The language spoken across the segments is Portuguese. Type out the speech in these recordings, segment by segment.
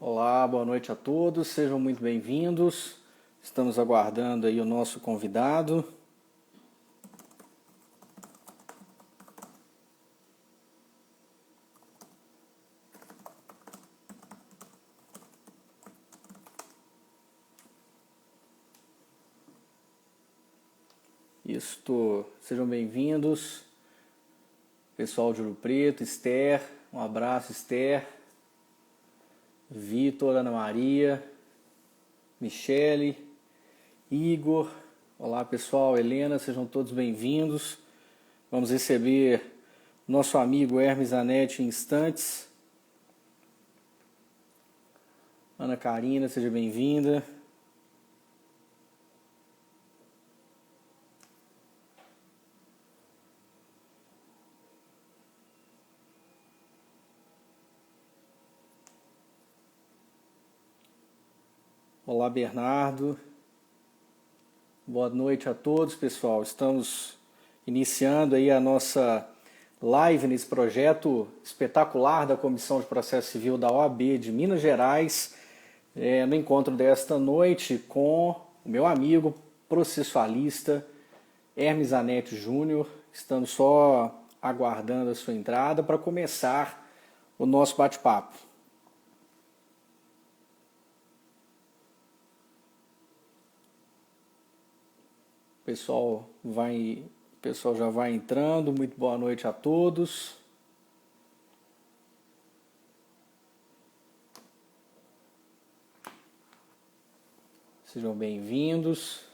Olá, boa noite a todos, sejam muito bem-vindos. Estamos aguardando aí o nosso convidado. Sejam bem-vindos. Pessoal de Ouro Preto, Esther, um abraço, Esther. Vitor, Ana Maria, Michele, Igor. Olá, pessoal, Helena, sejam todos bem-vindos. Vamos receber nosso amigo Hermes Zanetti em instantes. Ana Karina, seja bem-vinda. Olá, Bernardo. Boa noite a todos, pessoal. Estamos iniciando aí a nossa live nesse projeto espetacular da Comissão de Processo Civil da OAB de Minas Gerais, no encontro desta noite com o meu amigo processualista Hermes Zanetti Júnior. Estamos só aguardando a sua entrada para começar o nosso bate-papo. O pessoal já vai entrando. Muito boa noite a todos. Sejam bem-vindos.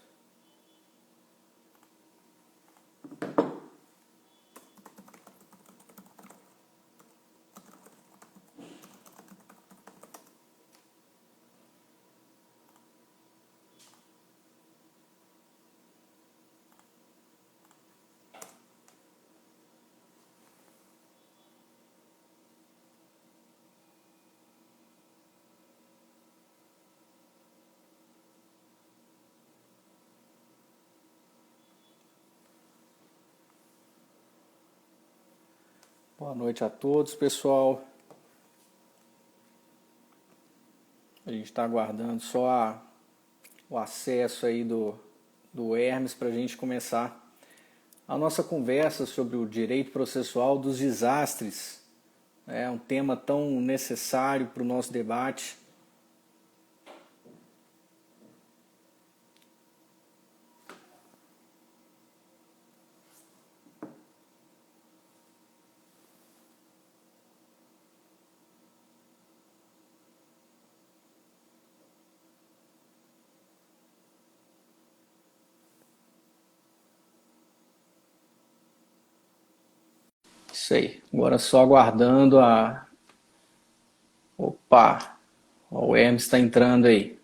Boa noite a todos, pessoal. A gente está aguardando só o acesso aí do Hermes para a gente começar a nossa conversa sobre o direito processual dos desastres. É um tema tão necessário para o nosso debate. Isso aí. Agora só aguardando a... Opa! O Hermes está entrando aí.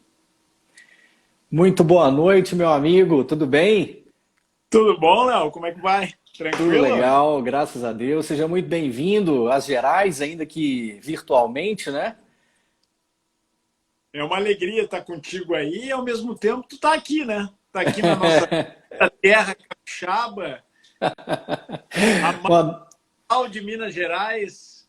Muito boa noite, meu amigo. Tudo bem? Tudo bom, Léo? Como é que vai? Tudo Tranquilo? legal, graças a Deus. Seja muito bem-vindo às Gerais, ainda que virtualmente, né? É uma alegria estar contigo aí e, ao mesmo tempo, tu tá aqui, né? Tá aqui na nossa terra capixaba, a Uma- mal de Minas Gerais.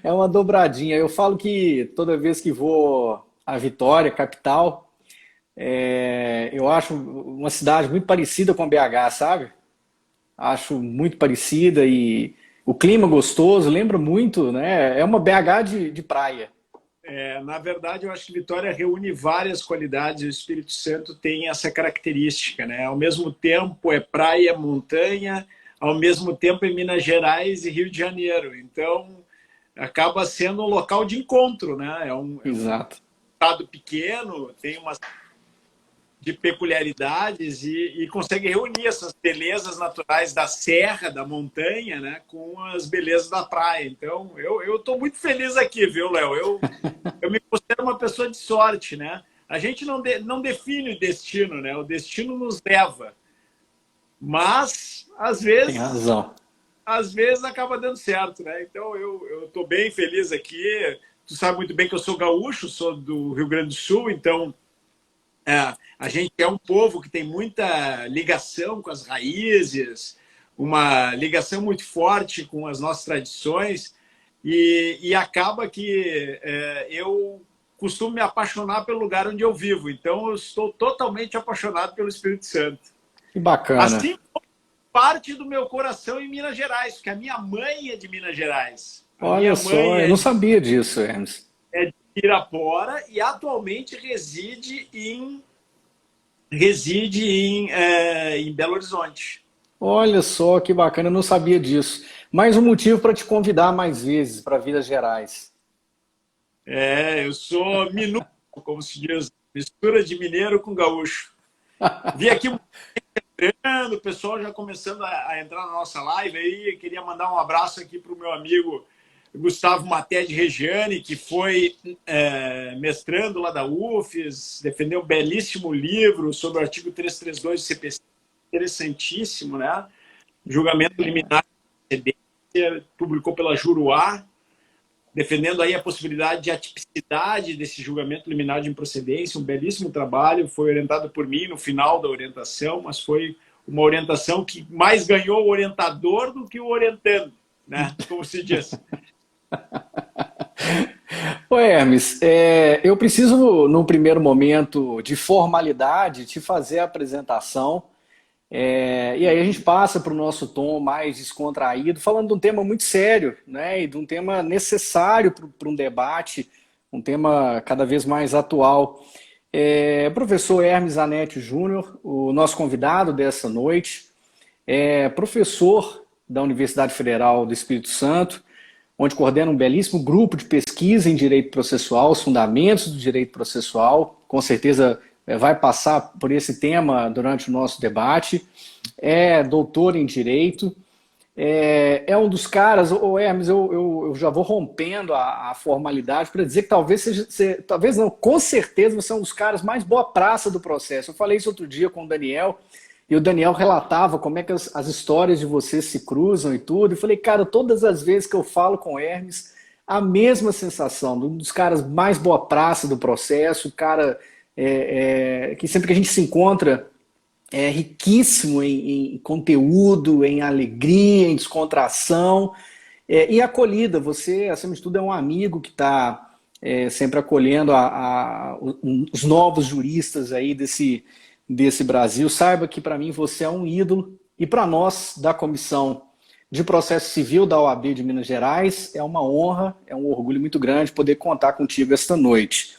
É uma dobradinha. Eu falo que toda vez que vou à Vitória, capital, eu acho uma cidade muito parecida com BH, sabe? Acho muito parecida e o clima gostoso, lembra muito, né? É uma BH de praia. Na verdade, eu acho que Vitória reúne várias qualidades e o Espírito Santo tem essa característica, né? Ao mesmo tempo é praia, montanha, ao mesmo tempo é Minas Gerais e Rio de Janeiro. Então, acaba sendo um local de encontro, né? É um Exato. estado pequeno, tem uma de peculiaridades e consegue reunir essas belezas naturais da serra, da montanha, né, com as belezas da praia. Então, eu estou muito feliz aqui, viu, Léo? Eu me considero uma pessoa de sorte, né? A gente não define o destino, né? O destino nos leva. Mas, Tem razão. às vezes acaba dando certo, né? Então, eu estou bem feliz aqui. Tu sabe muito bem que eu sou gaúcho, sou do Rio Grande do Sul, então a gente é um povo que tem muita ligação com as raízes, uma ligação muito forte com as nossas tradições. e acaba que eu costumo me apaixonar pelo lugar onde eu vivo. Então, eu estou totalmente apaixonado pelo Espírito Santo. Que bacana. Assim como parte do meu coração em Minas Gerais, porque a minha mãe é de Minas Gerais. A Olha minha só, mãe eu não sabia disso, Hermes. é de Pirapora e atualmente reside em Belo Horizonte. Olha só que bacana, eu não sabia disso. Mais um motivo para te convidar mais vezes para Vidas Gerais. Eu sou minuto, como se diz, mistura de mineiro com gaúcho. Vi aqui entrando, o pessoal já começando a entrar na nossa live aí. Queria mandar um abraço aqui para o meu amigo Gustavo Maté de Regiane, que foi mestrando lá da UFES, defendeu um belíssimo livro sobre o artigo 332 do CPC, interessantíssimo, né? Julgamento liminar de procedência, publicou pela Juruá, defendendo aí a possibilidade de atipicidade desse julgamento liminar de improcedência, um belíssimo trabalho, foi orientado por mim no final da orientação, mas foi uma orientação que mais ganhou o orientador do que o orientando, né? Como se diz. Ô Hermes, eu preciso, num primeiro momento de formalidade, te fazer a apresentação. E aí a gente passa para o nosso tom mais descontraído, falando de um tema muito sério, né? E de um tema necessário para um debate, um tema cada vez mais atual. Professor Hermes Zanetti Júnior, o nosso convidado dessa noite, é professor da Universidade Federal do Espírito Santo, onde coordena um belíssimo grupo de pesquisa em direito processual, os fundamentos do direito processual. Com certeza vai passar por esse tema durante o nosso debate. É doutor em direito. É um dos caras, Hermes, eu já vou rompendo a formalidade para dizer que talvez seja, talvez não, com certeza você é um dos caras mais boa praça do processo. Eu falei isso outro dia com o Daniel, e o Daniel relatava como é que as histórias de vocês se cruzam e tudo. E falei, cara, todas as vezes que eu falo com o Hermes, a mesma sensação, um dos caras mais boa praça do processo, o cara que sempre que a gente se encontra é riquíssimo em conteúdo, em alegria, em descontração e acolhida. Você, acima de tudo, é um amigo que está sempre acolhendo os novos juristas aí desse Brasil. Saiba que para mim você é um ídolo e para nós da Comissão de Processo Civil da OAB de Minas Gerais é uma honra, é um orgulho muito grande poder contar contigo esta noite.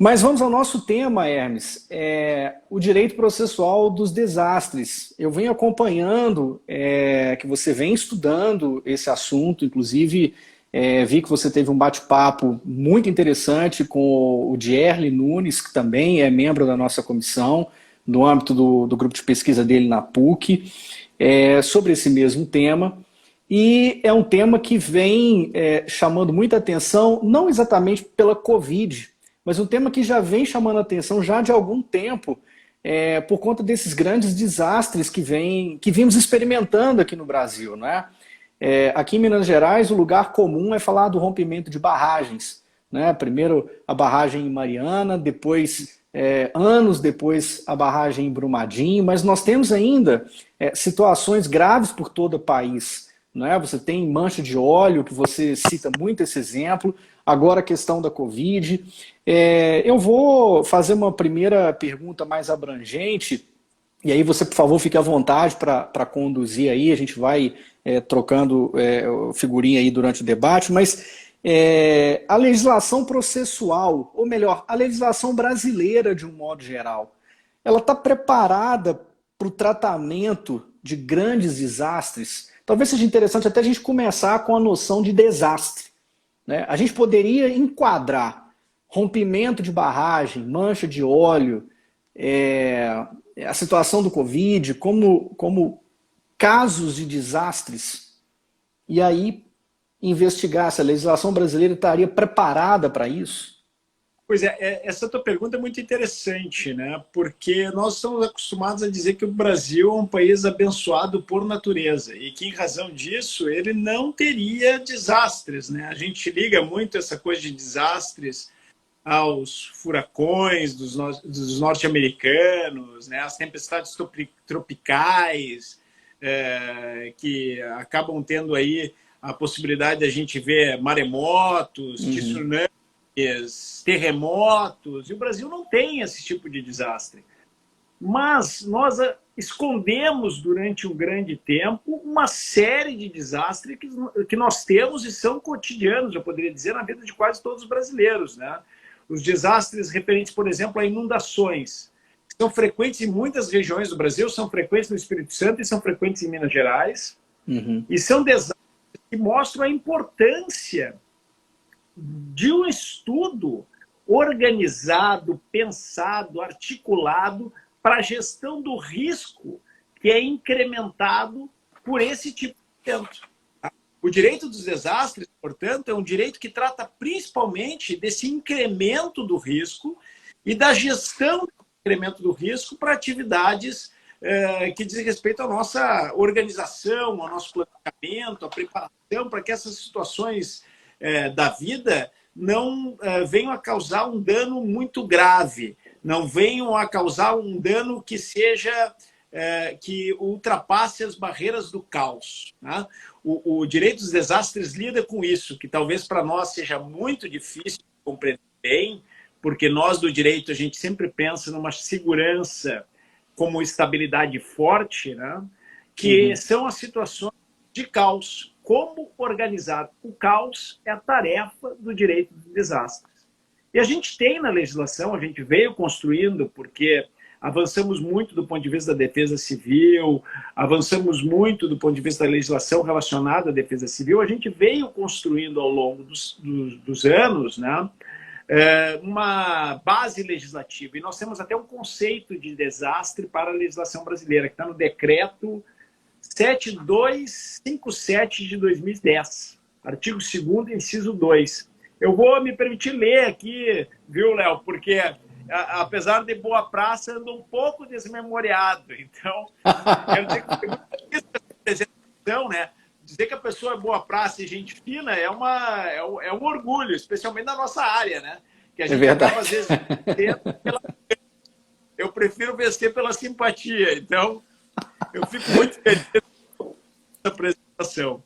Mas vamos ao nosso tema, Hermes, o direito processual dos desastres. Eu venho acompanhando que você vem estudando esse assunto, inclusive vi que você teve um bate-papo muito interessante com o Dierle Nunes, que também é membro da nossa comissão, no âmbito do grupo de pesquisa dele na PUC, sobre esse mesmo tema. E é um tema que vem chamando muita atenção, não exatamente pela Covid, mas um tema que já vem chamando a atenção já de algum tempo, por conta desses grandes desastres que vimos experimentando aqui no Brasil, né? Aqui em Minas Gerais, o lugar comum é falar do rompimento de barragens, né? Primeiro a barragem em Mariana, depois, anos depois, a barragem em Brumadinho, mas nós temos ainda situações graves por todo o país, né? Você tem mancha de óleo, que você cita muito esse exemplo, agora a questão da Covid. Eu vou fazer uma primeira pergunta mais abrangente, e aí você, por favor, fique à vontade para conduzir aí, a gente vai trocando figurinha aí durante o debate, mas a legislação processual, ou melhor, a legislação brasileira de um modo geral, ela está preparada para o tratamento de grandes desastres? Talvez seja interessante até a gente começar com a noção de desastre, né? A gente poderia enquadrar rompimento de barragem, mancha de óleo, a situação do Covid como casos de desastres, e aí investigar se a legislação brasileira estaria preparada para isso? Pois essa tua pergunta é muito interessante, né? Porque nós estamos acostumados a dizer que o Brasil é um país abençoado por natureza e que, em razão disso, ele não teria desastres, né? A gente liga muito essa coisa de desastres aos furacões dos norte-americanos, né? As tempestades tropicais, que acabam tendo aí a possibilidade de a gente ver maremotos, tsunamis, terremotos, e o Brasil não tem esse tipo de desastre. Mas nós escondemos durante um grande tempo uma série de desastres que nós temos e são cotidianos, eu poderia dizer, na vida de quase todos os brasileiros, né? Os desastres referentes, por exemplo, a inundações, que são frequentes em muitas regiões do Brasil, são frequentes no Espírito Santo e são frequentes em Minas Gerais, e são desastres que mostram a importância de um estudo organizado, pensado, articulado para a gestão do risco que é incrementado por esse tipo de evento. O direito dos desastres, portanto, é um direito que trata principalmente desse incremento do risco e da gestão do incremento do risco para atividades que dizem respeito à nossa organização, ao nosso planejamento, à preparação para que essas situações da vida não venham a causar um dano muito grave, não venham a causar um dano que seja que ultrapasse as barreiras do caos, né? O direito dos desastres lida com isso, que talvez para nós seja muito difícil de compreender bem, porque nós do direito a gente sempre pensa numa segurança como estabilidade forte, né? Que são as situações de caos. Como organizar o caos é a tarefa do direito dos desastres. E a gente tem na legislação, a gente veio construindo, porque avançamos muito do ponto de vista da defesa civil, avançamos muito do ponto de vista da legislação relacionada à defesa civil, a gente veio construindo ao longo dos anos, né, uma base legislativa. E nós temos até um conceito de desastre para a legislação brasileira, que está no decreto 7257 de 2010, artigo 2º, inciso 2. Eu vou me permitir ler aqui, viu, Léo? Porque, apesar de boa praça, ando um pouco desmemoriado. Então, quero dizer que foi muito difícil essa apresentação, né? Dizer que a pessoa é boa praça e gente fina é um orgulho, especialmente na nossa área, né? Que a gente acaba, às vezes, eu prefiro vencer pela simpatia. Então, eu fico muito feliz com essa apresentação.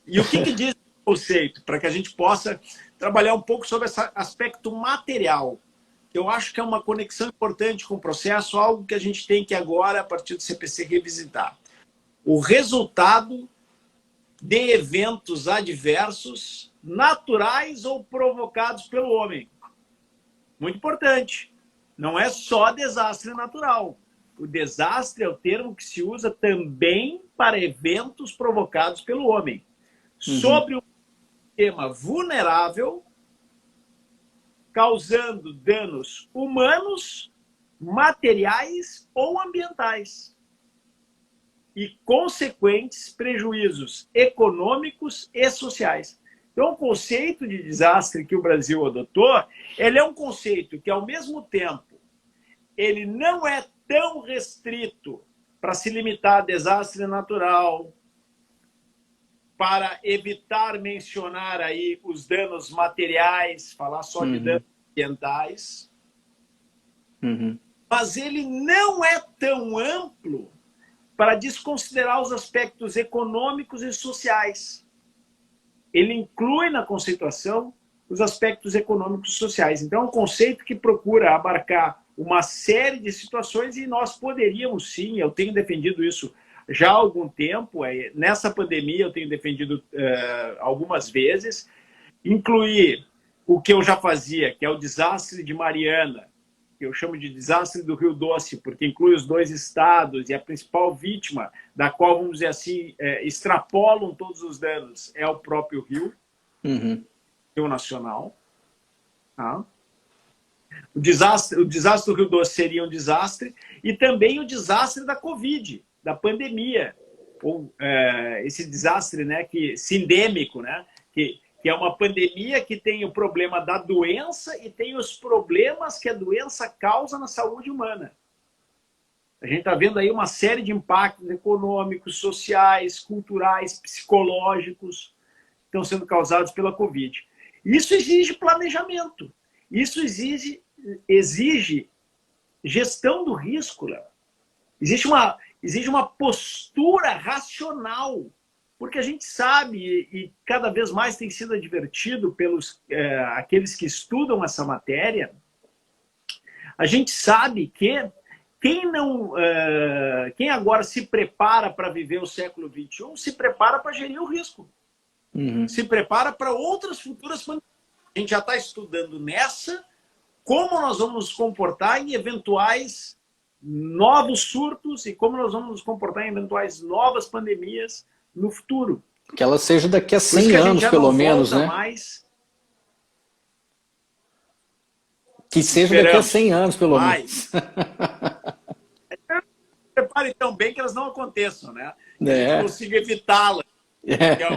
E o que diz o conceito? Para que a gente possa trabalhar um pouco sobre esse aspecto material, que eu acho que é uma conexão importante com o processo, algo que a gente tem que agora, a partir do CPC, revisitar. O resultado de eventos adversos, naturais ou provocados pelo homem. Muito importante. Não é só desastre natural. O desastre é o termo que se usa também para eventos provocados pelo homem. Sobre um sistema vulnerável, causando danos humanos, materiais ou ambientais. E consequentes prejuízos econômicos e sociais. Então, o conceito de desastre que o Brasil adotou, ele é um conceito que, ao mesmo tempo, ele não é tão restrito para se limitar a desastre natural, para evitar mencionar aí os danos materiais, falar só de danos ambientais. Mas ele não é tão amplo para desconsiderar os aspectos econômicos e sociais. Ele inclui na conceituação os aspectos econômicos e sociais. Então, é um conceito que procura abarcar uma série de situações e nós poderíamos sim, eu tenho defendido isso já há algum tempo, nessa pandemia eu tenho defendido algumas vezes, incluir o que eu já fazia, que é o desastre de Mariana, que eu chamo de desastre do Rio Doce, porque inclui os dois estados e a principal vítima, da qual, vamos dizer assim, extrapolam todos os danos, é o próprio Rio, Rio Nacional. Tá? O desastre do Rio Doce seria um desastre, e também o desastre da Covid, da pandemia, ou esse desastre, né, sindêmico, né, que é uma pandemia que tem o problema da doença e tem os problemas que a doença causa na saúde humana. A gente está vendo aí uma série de impactos econômicos, sociais, culturais, psicológicos que estão sendo causados pela Covid. Isso exige planejamento. Isso exige gestão do risco, Léo. Exige uma postura racional Porque a gente sabe, e cada vez mais tem sido advertido pelos aqueles que estudam essa matéria, a gente sabe que quem agora se prepara para viver o século XXI se prepara para gerir o risco. Se prepara para outras futuras pandemias. A gente já está estudando nessa como nós vamos nos comportar em eventuais novos surtos e como nós vamos nos comportar em eventuais novas pandemias no futuro. Que ela seja daqui a 100 anos, pelo menos, né? Que seja daqui a 100 anos, pelo menos. Prepare tão bem que elas não aconteçam, né? Que a gente consiga evitá-las.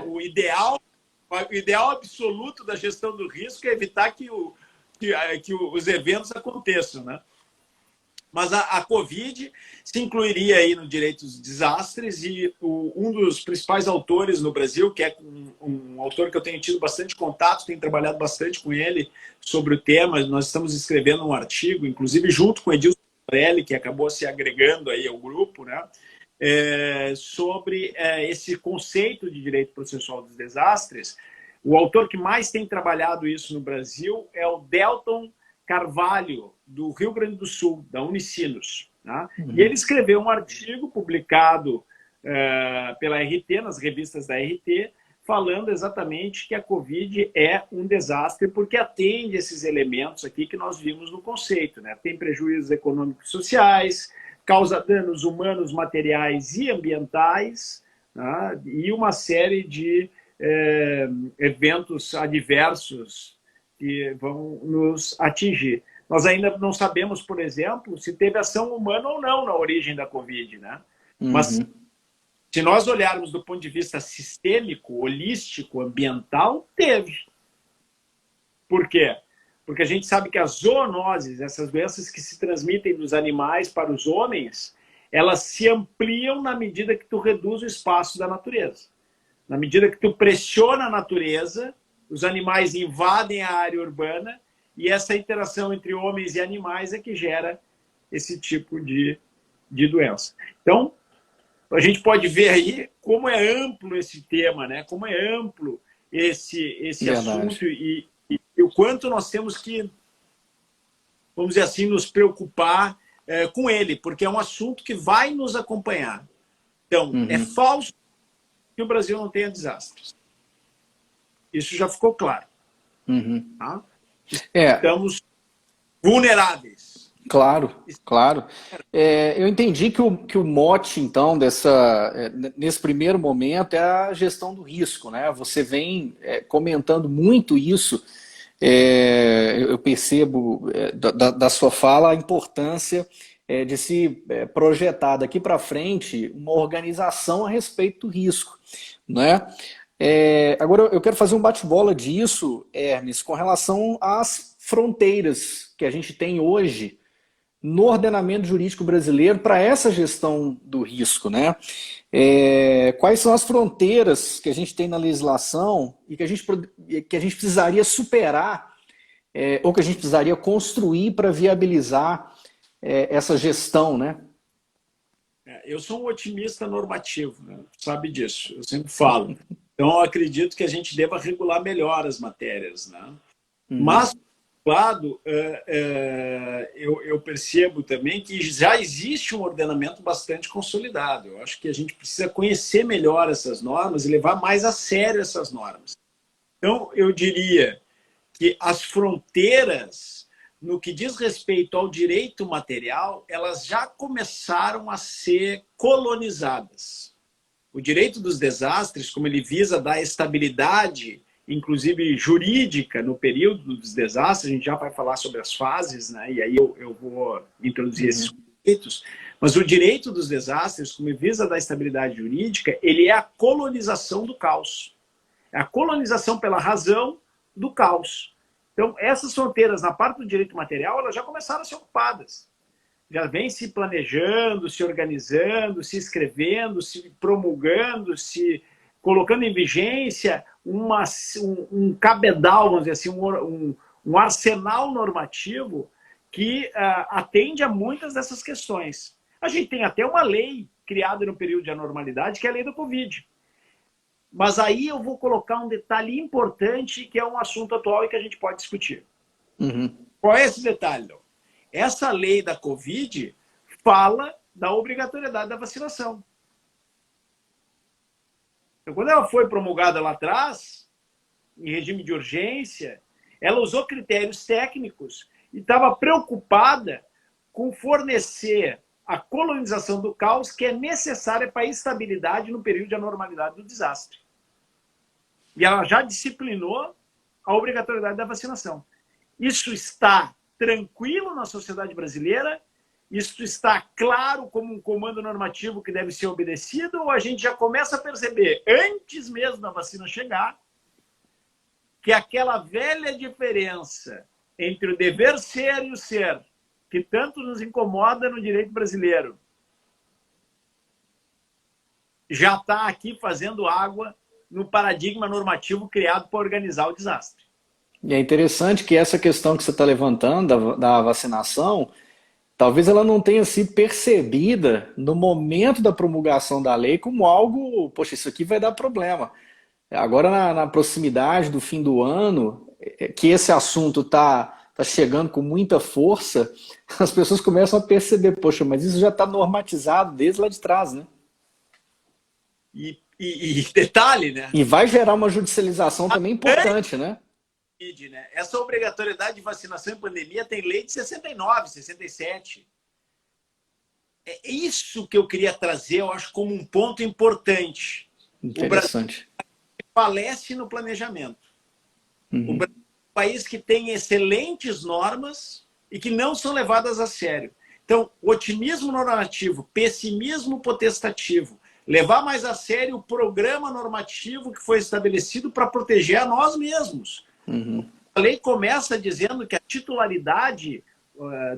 O ideal absoluto da gestão do risco é evitar que os eventos aconteçam, né? Mas a Covid se incluiria aí no direito dos desastres e um dos principais autores no Brasil, que é um autor que eu tenho tido bastante contato, tenho trabalhado bastante com ele sobre o tema, nós estamos escrevendo um artigo, inclusive junto com o Edilson Morelli, que acabou se agregando aí ao grupo, né? Sobre esse conceito de direito processual dos desastres. O autor que mais tem trabalhado isso no Brasil é o Delton Carvalho, do Rio Grande do Sul, da Unicinos. Tá? E ele escreveu um artigo publicado pela RT, nas revistas da RT, falando exatamente que a Covid é um desastre porque atende esses elementos aqui que nós vimos no conceito. Né? Tem prejuízos econômicos e sociais, causa danos humanos, materiais e ambientais, né? E uma série de eventos adversos que vão nos atingir. Nós ainda não sabemos, por exemplo, se teve ação humana ou não na origem da Covid, né? Mas se nós olharmos do ponto de vista sistêmico, holístico, ambiental, teve. Por quê? Porque a gente sabe que as zoonoses, essas doenças que se transmitem dos animais para os homens, elas se ampliam na medida que tu reduz o espaço da natureza. Na medida que tu pressiona a natureza, os animais invadem a área urbana e essa interação entre homens e animais é que gera esse tipo de doença. Então, a gente pode ver aí como é amplo esse tema, né? Como é amplo esse assunto e o quanto nós temos que, vamos dizer assim, nos preocupar com ele, porque é um assunto que vai nos acompanhar. Então, é falso que o Brasil não tenha desastres. Isso já ficou claro. Tá? Estamos vulneráveis. Claro, claro. Eu entendi que o mote, então, nesse primeiro momento é a gestão do risco, né? Você vem comentando muito isso. Eu percebo da sua fala a importância de se projetar daqui para frente uma organização a respeito do risco, né? Agora eu quero fazer um bate-bola disso, Hermes, com relação às fronteiras que a gente tem hoje no ordenamento jurídico brasileiro para essa gestão do risco, né? Quais são as fronteiras que a gente tem na legislação e que a gente precisaria superar ou que a gente precisaria construir para viabilizar essa gestão, né? Eu sou um otimista normativo, né? Sabe disso, eu sempre falo. Então, eu acredito que a gente deva regular melhor as matérias, né? Mas, por outro lado, eu percebo também que já existe um ordenamento bastante consolidado. Eu acho que a gente precisa conhecer melhor essas normas e levar mais a sério essas normas. Então, eu diria que as fronteiras, no que diz respeito ao direito material, elas já começaram a ser colonizadas. O direito dos desastres, como ele visa dar estabilidade, inclusive jurídica, no período dos desastres, a gente já vai falar sobre as fases, né? E aí eu vou introduzir esses conceitos, mas o direito dos desastres, como ele visa dar estabilidade jurídica, ele é a colonização do caos. É a colonização pela razão do caos. Então, essas fronteiras, na parte do direito material, elas já começaram a ser ocupadas. Já vem se planejando, se organizando, se escrevendo, se promulgando, se colocando em vigência um cabedal, vamos dizer assim, um arsenal normativo que atende a muitas dessas questões. A gente tem até uma lei criada no período de anormalidade, que é a lei da Covid. Mas aí eu vou colocar um detalhe importante, que é um assunto atual e que a gente pode discutir. Qual é esse detalhe, Léo? Essa lei da Covid fala da obrigatoriedade da vacinação. Então, quando ela foi promulgada lá atrás, em regime de urgência, ela usou critérios técnicos e estava preocupada com fornecer a colonização do caos que é necessária para a estabilidade no período de anormalidade do desastre. E ela já disciplinou a obrigatoriedade da vacinação. Isso está tranquilo na sociedade brasileira? Isso está claro como um comando normativo que deve ser obedecido? Ou a gente já começa a perceber, antes mesmo da vacina chegar, que aquela velha diferença entre o dever ser e o ser, que tanto nos incomoda no direito brasileiro, já está aqui fazendo água no paradigma normativo criado para organizar o desastre. E é interessante que essa questão que você está levantando da vacinação, talvez ela não tenha sido percebida no momento da promulgação da lei como algo, poxa, isso aqui vai dar problema. Agora, na proximidade do fim do ano, que esse assunto está chegando com muita força, as pessoas começam a perceber, poxa, mas isso já está normatizado desde lá de trás, né? E detalhe, né? E vai gerar uma judicialização também importante, né? Essa obrigatoriedade de vacinação em pandemia tem lei de 69, 67. É isso que eu queria trazer, eu acho, como um ponto importante. Interessante. O Brasil falece no planejamento. O Brasil é um país que tem excelentes normas e que não são levadas a sério. Então, otimismo normativo, pessimismo potestativo, levar mais a sério o programa normativo que foi estabelecido para proteger a nós mesmos. A lei começa dizendo que a titularidade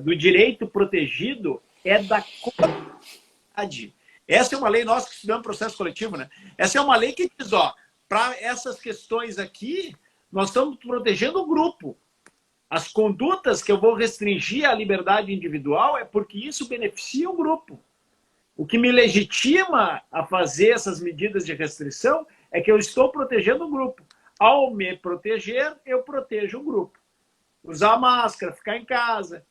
do direito protegido é da comunidade. Essa é uma lei, nós que estudamos processo coletivo, né? Essa é uma lei que diz, ó, para essas questões aqui, nós estamos protegendo o grupo. As condutas que eu vou restringir à liberdade individual é porque isso beneficia o grupo. O que me legitima a fazer essas medidas de restrição é que eu estou protegendo o grupo. Ao me proteger, eu protejo o grupo. Usar máscara, ficar em casa.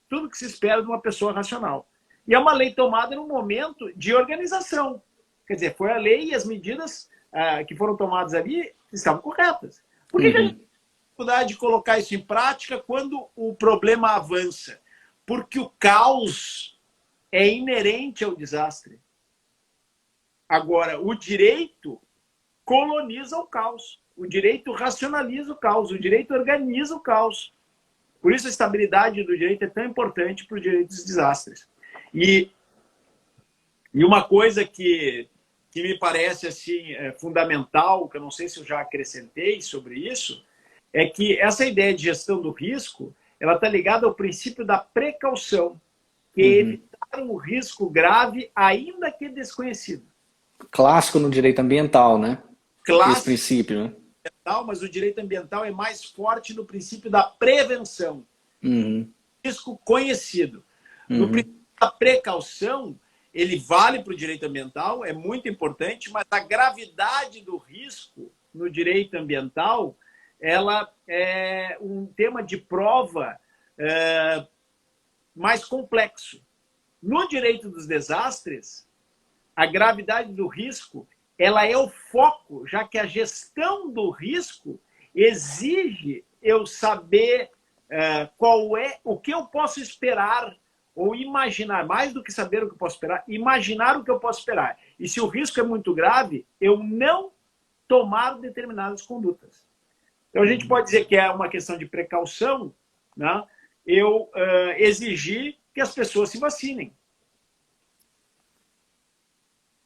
Tudo que se espera de uma pessoa racional. E é uma lei tomada num momento de organização. Quer dizer, foi a lei e as medidas que foram tomadas ali estavam corretas. Por que a gente tem dificuldade de colocar isso em prática quando o problema avança? Porque o caos é inerente ao desastre. Agora, o direito coloniza o caos. O direito racionaliza o caos. O direito organiza o caos. Por isso a estabilidade do direito é tão importante para o direito dos desastres. E uma coisa que me parece assim, fundamental, que eu não sei se eu já acrescentei sobre isso, é que essa ideia de gestão do risco, ela está ligada ao princípio da precaução, que é evitar um risco grave, ainda que desconhecido. Clássico no direito ambiental, né? Clássico esse princípio, né? Ambiental, mas o direito ambiental é mais forte no princípio da prevenção. Risco conhecido. No princípio da precaução, ele vale para o direito ambiental, é muito importante, mas a gravidade do risco no direito ambiental, ela é um tema de prova mais complexo. No direito dos desastres, a gravidade do risco, ela é o foco, já que a gestão do risco exige eu saber qual é, o que eu posso esperar ou imaginar, mais do que saber o que eu posso esperar, imaginar o que eu posso esperar. E se o risco é muito grave, eu não tomar determinadas condutas. Então a gente pode dizer que é uma questão de precaução, né? Eu exigir que as pessoas se vacinem.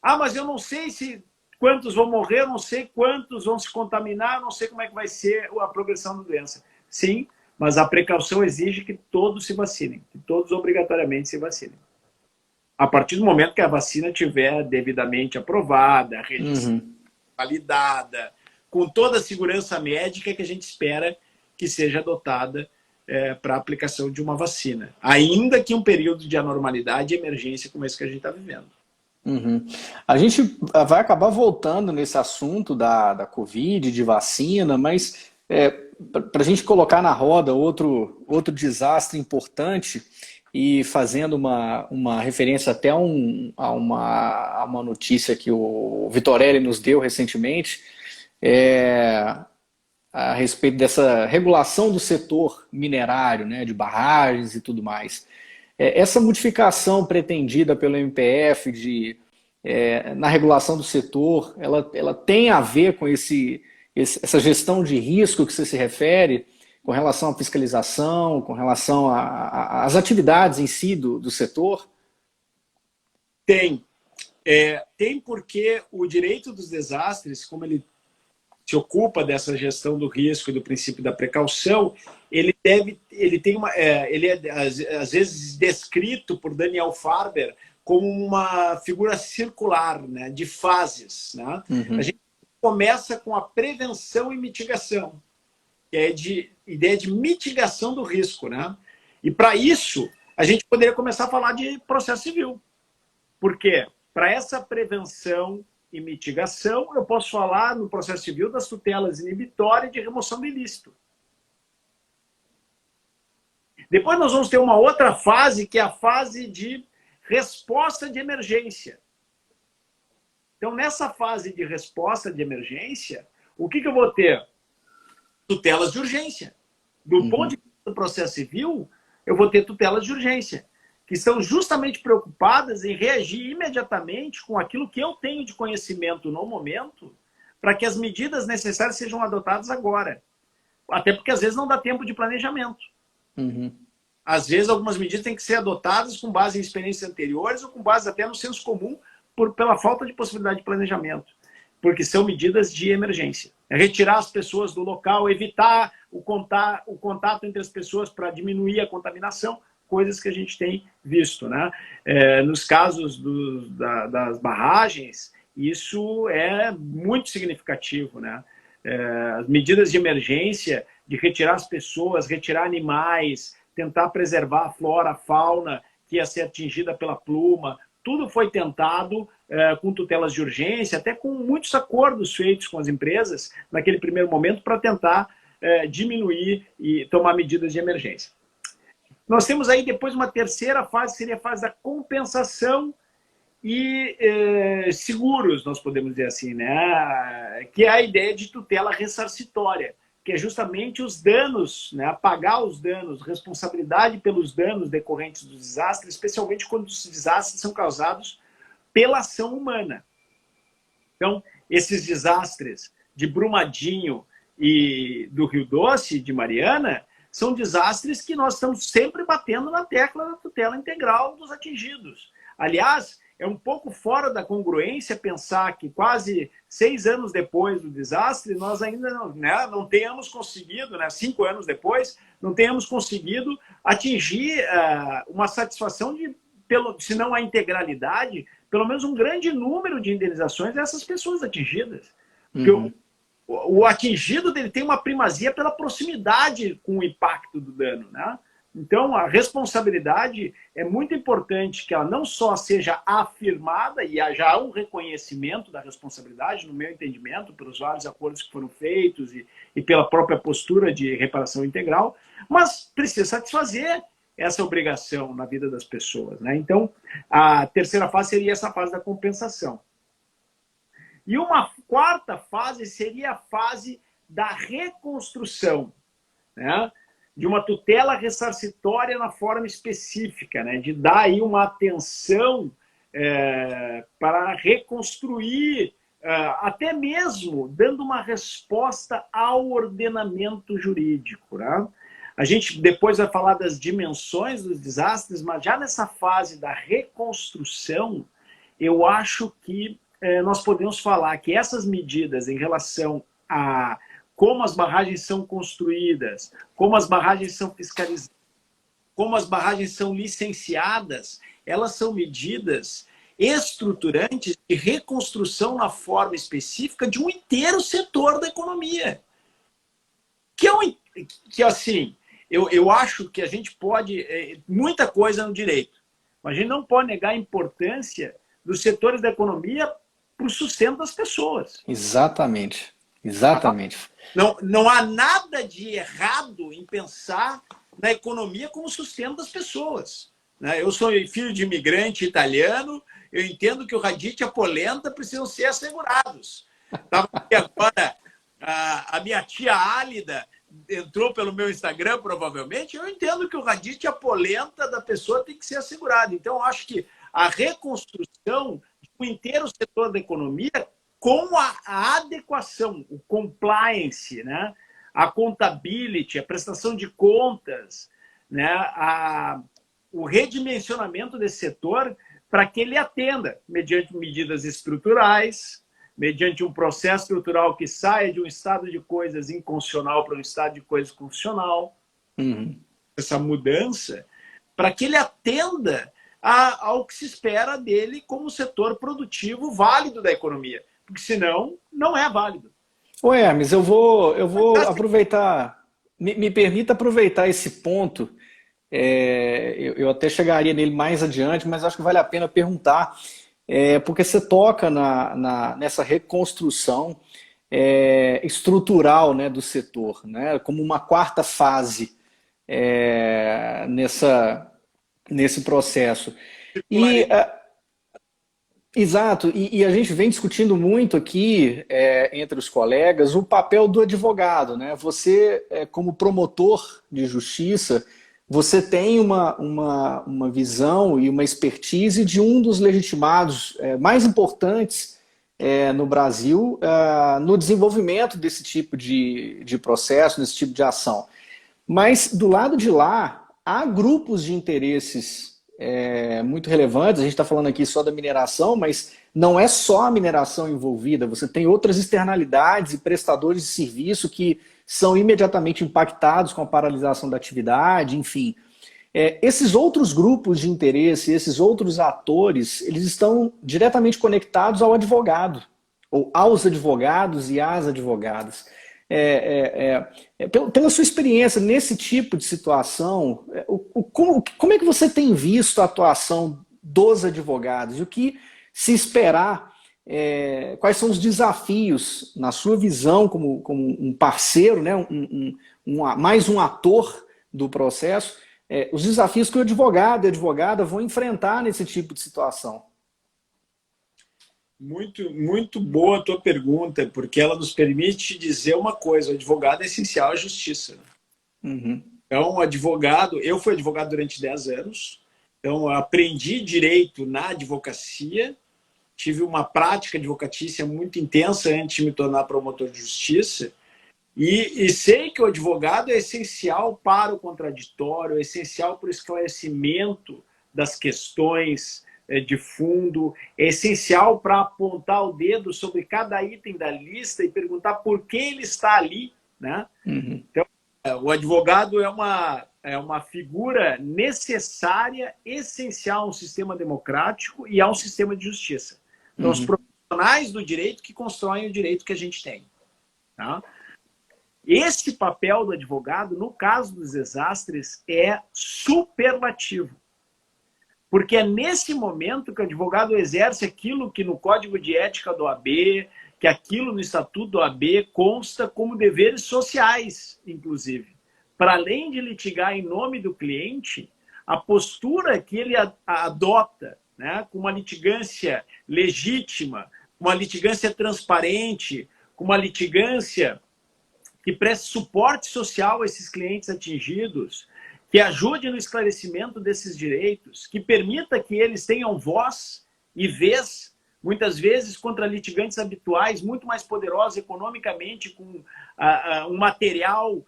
Ah, mas eu não sei quantos vão morrer, eu não sei quantos vão se contaminar, eu não sei como é que vai ser a progressão da doença. Sim, mas a precaução exige que todos se vacinem, que todos obrigatoriamente se vacinem. A partir do momento que a vacina estiver devidamente aprovada, registrada, validada, com toda a segurança médica que a gente espera que seja adotada para a aplicação de uma vacina. Ainda que um período de anormalidade e emergência como esse que a gente está vivendo. Uhum. A gente vai acabar voltando nesse assunto da Covid, de vacina, mas para a gente colocar na roda outro desastre importante e fazendo uma referência até a uma notícia que o Vitorelli nos deu recentemente, é, a respeito dessa regulação do setor minerário, né, de barragens e tudo mais. Essa modificação pretendida pelo MPF na regulação do setor, ela tem a ver com essa gestão de risco que você se refere, com relação à fiscalização, com relação às atividades em si do setor? Tem. Tem porque o direito dos desastres, como ele se ocupa dessa gestão do risco e do princípio da precaução, ele é às vezes descrito por Daniel Farber como uma figura circular, né, de fases, né? Uhum. A gente começa com a prevenção e mitigação, que é de ideia de mitigação do risco, né? E para isso a gente poderia começar a falar de processo civil. Por quê? Para essa prevenção e mitigação, eu posso falar no processo civil das tutelas inibitórias de remoção do ilícito. Depois nós vamos ter uma outra fase, que é a fase de resposta de emergência. Então, nessa fase de resposta de emergência, o que eu vou ter? Tutelas de urgência. Do ponto de vista do processo civil, eu vou ter tutelas de urgência, que são justamente preocupadas em reagir imediatamente com aquilo que eu tenho de conhecimento no momento, para que as medidas necessárias sejam adotadas agora. Até porque, às vezes, não dá tempo de planejamento. Uhum. Às vezes, algumas medidas têm que ser adotadas com base em experiências anteriores ou com base até no senso comum, pela falta de possibilidade de planejamento. Porque são medidas de emergência. É retirar as pessoas do local, evitar o contato entre as pessoas para diminuir a contaminação, coisas que a gente tem visto, né? Nos casos das barragens, isso é muito significativo, né? As medidas de emergência, de retirar as pessoas, retirar animais, tentar preservar a flora, a fauna que ia ser atingida pela pluma, tudo foi tentado com tutelas de urgência, até com muitos acordos feitos com as empresas naquele primeiro momento para tentar diminuir e tomar medidas de emergência. Nós temos aí depois uma terceira fase, seria a fase da compensação e seguros, nós podemos dizer assim, né? Que é a ideia de tutela ressarcitória, que é justamente os danos, né? Pagar os danos, responsabilidade pelos danos decorrentes dos desastres, especialmente quando os desastres são causados pela ação humana. Então, esses desastres de Brumadinho e do Rio Doce, de Mariana, são desastres que nós estamos sempre batendo na tecla da tutela integral dos atingidos. Aliás, é um pouco fora da congruência pensar que quase 6 anos depois do desastre, nós ainda não tenhamos conseguido, 5 anos depois, não tenhamos conseguido atingir uma satisfação se não a integralidade, pelo menos um grande número de indenizações dessas pessoas atingidas. Porque o atingido dele tem uma primazia pela proximidade com o impacto do dano, né? Então, a responsabilidade é muito importante que ela não só seja afirmada, e já há um reconhecimento da responsabilidade, no meu entendimento, pelos vários acordos que foram feitos e pela própria postura de reparação integral, mas precisa satisfazer essa obrigação na vida das pessoas, né? Então, a terceira fase seria essa fase da compensação. E uma quarta fase seria a fase da reconstrução, né? De uma tutela ressarcitória na forma específica, né? De dar aí uma atenção para reconstruir, até mesmo dando uma resposta ao ordenamento jurídico, né? A gente depois vai falar das dimensões dos desastres, mas já nessa fase da reconstrução, eu acho que nós podemos falar que essas medidas em relação a como as barragens são construídas, como as barragens são fiscalizadas, como as barragens são licenciadas, elas são medidas estruturantes de reconstrução na forma específica de um inteiro setor da economia. Que assim, eu acho que a gente pode... muita coisa no direito, mas a gente não pode negar a importância dos setores da economia para o sustento das pessoas. Exatamente. Exatamente. Não há nada de errado em pensar na economia como sustento das pessoas. Eu sou filho de imigrante italiano, eu entendo que o radite e a polenta precisam ser assegurados. Estava aqui agora, a minha tia Álida entrou pelo meu Instagram, provavelmente, eu entendo que o radite e a polenta da pessoa tem que ser assegurado. Então, eu acho que a reconstrução do inteiro setor da economia com a adequação, o compliance, né? A contability, a prestação de contas, né? O redimensionamento desse setor para que ele atenda, mediante medidas estruturais, mediante um processo estrutural que saia de um estado de coisas inconstitucional para um estado de coisas constitucional, essa mudança, para que ele atenda ao que se espera dele como setor produtivo válido da economia, porque senão não é válido. Ô Hermes, eu vou aproveitar, me permita aproveitar esse ponto. Eu até chegaria nele mais adiante, mas acho que vale a pena perguntar, porque você toca nessa reconstrução estrutural, né, do setor, né, como uma quarta fase nesse processo. Exato, e a gente vem discutindo muito aqui entre os colegas o papel do advogado, né? Você, como promotor de justiça, você tem uma visão e uma expertise de um dos legitimados mais importantes no Brasil no desenvolvimento desse tipo de processo, desse tipo de ação. Mas do lado de lá, há grupos de interesses muito relevantes. A gente está falando aqui só da mineração, mas não é só a mineração envolvida. Você tem outras externalidades e prestadores de serviço que são imediatamente impactados com a paralisação da atividade, enfim. Esses outros grupos de interesse, esses outros atores, eles estão diretamente conectados ao advogado, ou aos advogados e às advogadas. Pela sua experiência nesse tipo de situação, como é que você tem visto a atuação dos advogados? E o que se esperar? Quais são os desafios, na sua visão, como um parceiro, né, mais um ator do processo, os desafios que o advogado e a advogada vão enfrentar nesse tipo de situação? Muito, muito boa a tua pergunta, porque ela nos permite dizer uma coisa: o advogado é essencial à justiça. Então, eu fui advogado durante 10 anos, então eu aprendi direito na advocacia, tive uma prática advocatícia muito intensa antes de me tornar promotor de justiça, e sei que o advogado é essencial para o contraditório, é essencial para o esclarecimento das questões de fundo, é essencial para apontar o dedo sobre cada item da lista e perguntar por que ele está ali, né? Então, o advogado é uma figura necessária, essencial a um sistema democrático e a um sistema de justiça. Então, os profissionais do direito que constroem o direito que a gente tem. Tá? Esse papel do advogado, no caso dos desastres, é superlativo. Porque é nesse momento que o advogado exerce aquilo que no Código de Ética do OAB, que aquilo no Estatuto do OAB consta como deveres sociais, inclusive. Para além de litigar em nome do cliente, a postura que ele adota, né, com uma litigância legítima, uma litigância transparente, com uma litigância que preste suporte social a esses clientes atingidos, que ajude no esclarecimento desses direitos, que permita que eles tenham voz e vez, muitas vezes contra litigantes habituais, muito mais poderosos economicamente, com um material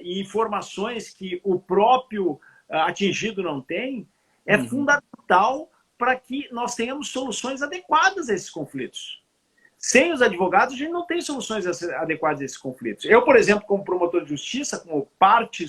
e informações que o próprio atingido não tem, é fundamental para que nós tenhamos soluções adequadas a esses conflitos. Sem os advogados, a gente não tem soluções adequadas a esses conflitos. Eu, por exemplo, como promotor de justiça, como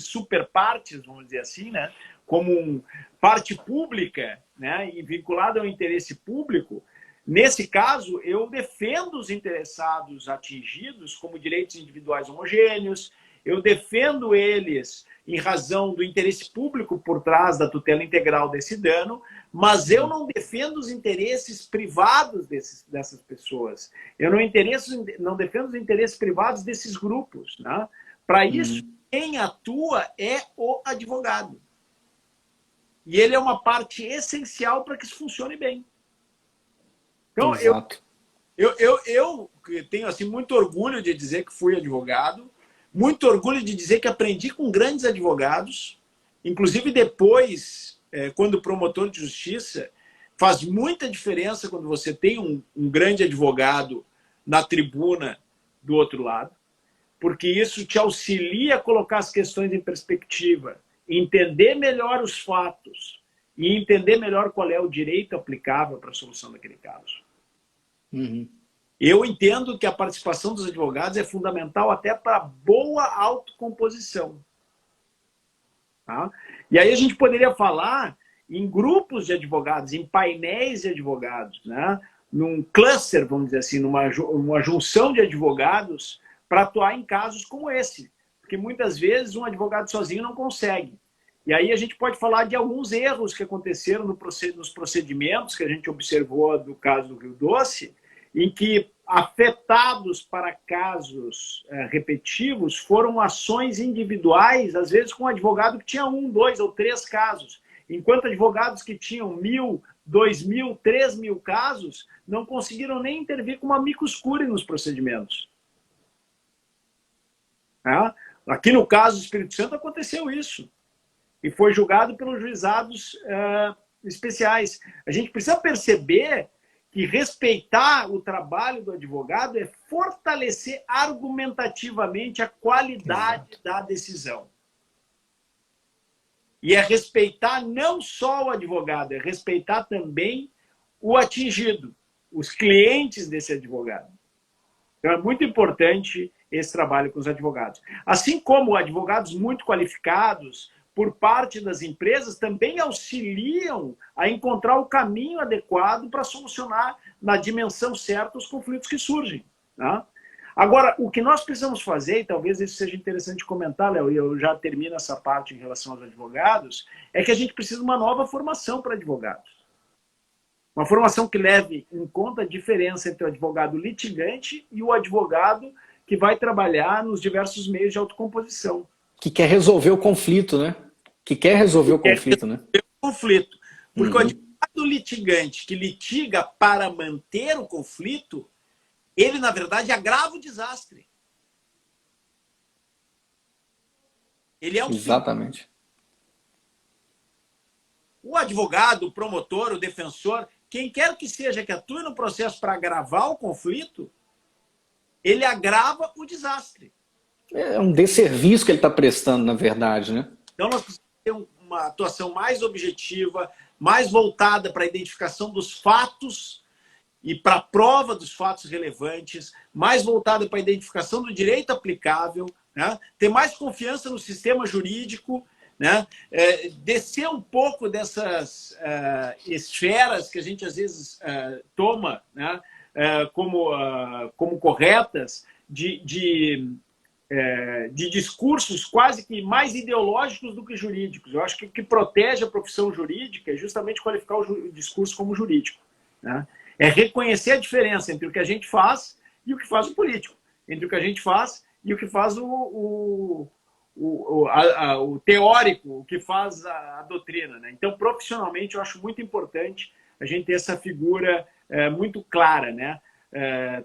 super partes, vamos dizer assim, né, como parte pública, né, e vinculado ao interesse público, nesse caso, eu defendo os interessados atingidos como direitos individuais homogêneos, eu defendo eles em razão do interesse público por trás da tutela integral desse dano, mas eu não defendo os interesses privados dessas pessoas. Eu não defendo os interesses privados desses grupos. Né? Para isso, quem atua é o advogado. E ele é uma parte essencial para que isso funcione bem. Então, eu tenho assim, muito orgulho de dizer que fui advogado, muito orgulho de dizer que aprendi com grandes advogados, inclusive depois, quando promotor de justiça, faz muita diferença quando você tem um grande advogado na tribuna do outro lado, porque isso te auxilia a colocar as questões em perspectiva, entender melhor os fatos e entender melhor qual é o direito aplicável para a solução daquele caso. Eu entendo que a participação dos advogados é fundamental até para boa autocomposição. Tá? E aí a gente poderia falar em grupos de advogados, em painéis de advogados, né? Num cluster, vamos dizer assim, numa junção de advogados para atuar em casos como esse. Porque muitas vezes um advogado sozinho não consegue. E aí a gente pode falar de alguns erros que aconteceram nos procedimentos que a gente observou do caso do Rio Doce, em que afetados para casos repetitivos foram ações individuais, às vezes com um advogado que tinha 1, 2 ou 3 casos, enquanto advogados que tinham 1.000, 2.000, 3.000 casos não conseguiram nem intervir com uma amicus curiae nos procedimentos. Aqui no caso do Espírito Santo aconteceu isso. E foi julgado pelos juizados especiais. A gente precisa perceber que respeitar o trabalho do advogado é fortalecer argumentativamente a qualidade da decisão. E é respeitar não só o advogado, é respeitar também o atingido, os clientes desse advogado. Então é muito importante esse trabalho com os advogados. Assim como advogados muito qualificados, por parte das empresas, também auxiliam a encontrar o caminho adequado para solucionar na dimensão certa os conflitos que surgem. Tá? Agora, o que nós precisamos fazer, e talvez isso seja interessante comentar, Léo, e eu já termino essa parte em relação aos advogados, é que a gente precisa de uma nova formação para advogados. Uma formação que leve em conta a diferença entre o advogado litigante e o advogado que vai trabalhar nos diversos meios de autocomposição. Que quer resolver o conflito, né? Que quer resolver o conflito, né? Conflito. Porque o advogado litigante que litiga para manter o conflito, ele, na verdade, agrava o desastre. Ele é um Exatamente. Fim. O advogado, o promotor, o defensor, quem quer que seja que atue no processo para agravar o conflito, ele agrava o desastre. É um desserviço que ele está prestando, na verdade, né? Então, nós precisamos ter uma atuação mais objetiva, mais voltada para a identificação dos fatos e para a prova dos fatos relevantes, mais voltada para a identificação do direito aplicável, né? Ter mais confiança no sistema jurídico, né? Descer um pouco dessas esferas que a gente, às vezes, toma, né? Como corretas, de discursos quase que mais ideológicos do que jurídicos. Eu acho que o que protege a profissão jurídica é justamente qualificar o discurso como jurídico. Né? É reconhecer a diferença entre o que a gente faz e o que faz o político, entre o que a gente faz e o que faz o teórico, o que faz a doutrina. Né? Então, profissionalmente, eu acho muito importante a gente ter essa figura muito clara, né?